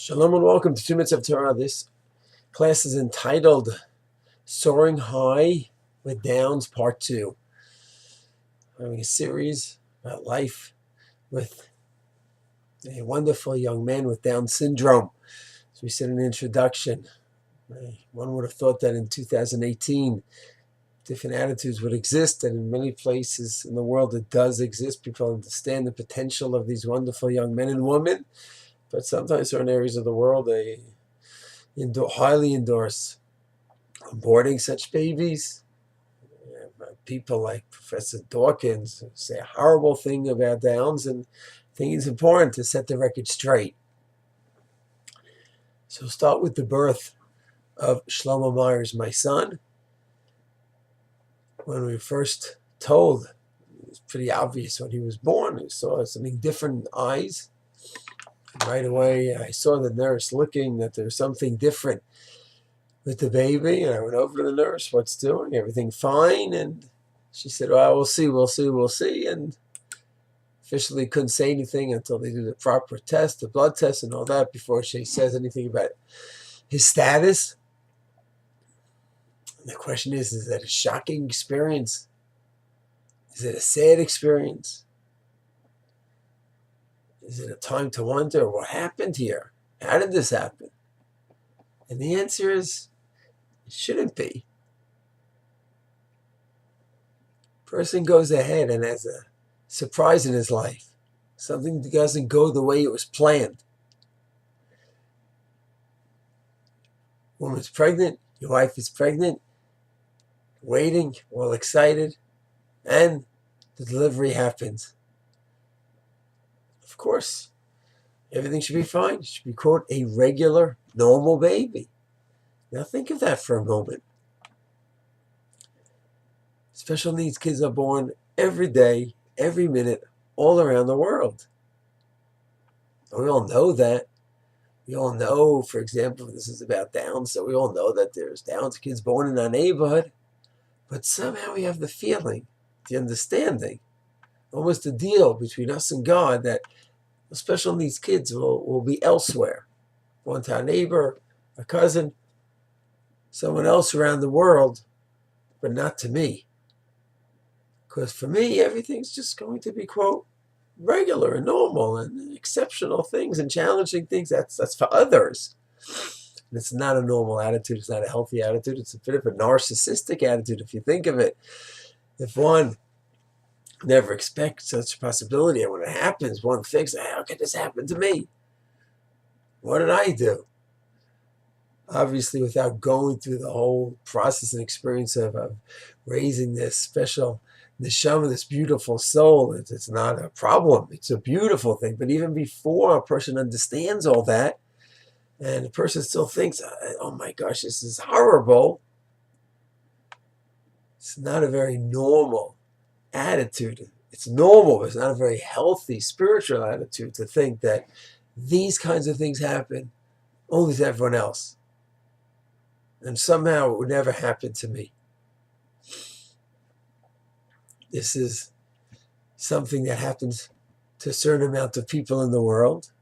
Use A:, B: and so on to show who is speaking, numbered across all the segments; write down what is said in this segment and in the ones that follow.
A: Shalom and welcome to 2 Minutes of Torah. This class is entitled Soaring High with Downs Part 2. I'm having a series about life with a wonderful young man with Down syndrome. As we said in the introduction, one would have thought that in 2018 different attitudes would exist, and in many places in the world it does exist. People understand the potential of these wonderful young men and women. But sometimes certain areas of the world, they highly endorse aborting such babies. People like Professor Dawkins say a horrible thing about Downs, and I think it's important to set the record straight. So we'll start with the birth of Shlomo Myers, my son. When we were first told, it was pretty obvious when he was born. We saw something different in eyes. Right away, I saw the nurse looking that there's something different with the baby, and I went over to the nurse, what's doing? Everything fine? And she said, well, we'll see, and officially couldn't say anything until they do the proper test, the blood test and all that, before she says anything about his status. And the question is that a shocking experience? Is it a sad experience? Is it a time to wonder what happened here? How did this happen? And the answer is, it shouldn't be. Person goes ahead and has a surprise in his life. Something that doesn't go the way it was planned. Woman's pregnant, your wife is pregnant, waiting, all excited, and the delivery happens. Of course, everything should be fine. It should be, quote, a regular, normal baby. Now think of that for a moment. Special needs kids are born every day, every minute, all around the world. And we all know that. We all know, for example, this is about Downs, so we all know that there's Downs kids born in our neighborhood. But somehow we have the feeling, the understanding, almost a deal between us and God that the special needs kids will be elsewhere. Born to our neighbor, a cousin, someone else around the world, but not to me. Because for me, everything's just going to be, quote, regular and normal, and exceptional things and challenging things. That's for others. And it's not a normal attitude. It's not a healthy attitude. It's a bit of a narcissistic attitude, if you think of it. If one never expects such a possibility, and when it happens, one thinks, how could this happen to me? What did I do? Obviously, without going through the whole process and experience of raising this special neshama, this beautiful soul, it's not a problem. It's a beautiful thing. But even before a person understands all that, and the person still thinks, oh my gosh, this is horrible, it's not a very normal attitude. It's normal, but it's not a very healthy spiritual attitude to think that these kinds of things happen only to everyone else. And somehow it would never happen to me. This is something that happens to a certain amount of people in the world.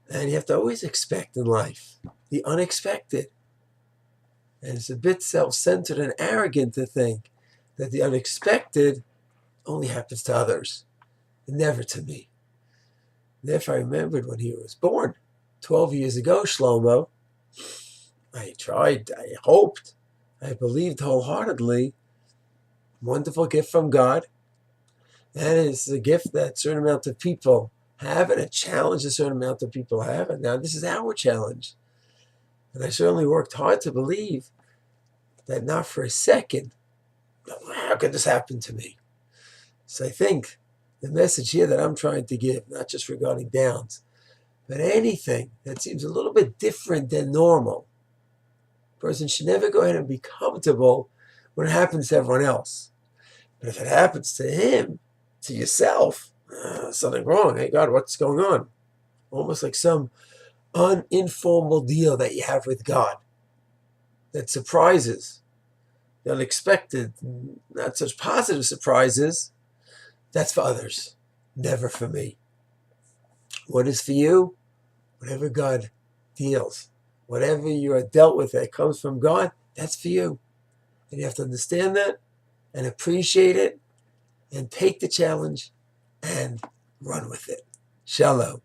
A: And you have to always expect in life the unexpected. And it's a bit self-centered and arrogant to think that the unexpected only happens to others, and never to me. Therefore, I remembered when he was born 12 years ago, Shlomo, I tried, I hoped, I believed wholeheartedly. Wonderful gift from God. And it's a gift that a certain amount of people have, and a challenge a certain amount of people have. And now this is our challenge. And I certainly worked hard to believe that not for a second, how could this happen to me? So I think the message here that I'm trying to give, not just regarding Downs, but anything that seems a little bit different than normal, a person should never go ahead and be comfortable when it happens to everyone else. But if it happens to him, to yourself, something wrong. Hey, God, what's going on? Almost like some uninformal deal that you have with God that surprises, the unexpected, not such positive surprises. That's for others, never for me. What is for you Whatever God deals, whatever you are dealt with that comes from God, that's for you. And you have to understand that and appreciate it and take the challenge and run with it. Shalom.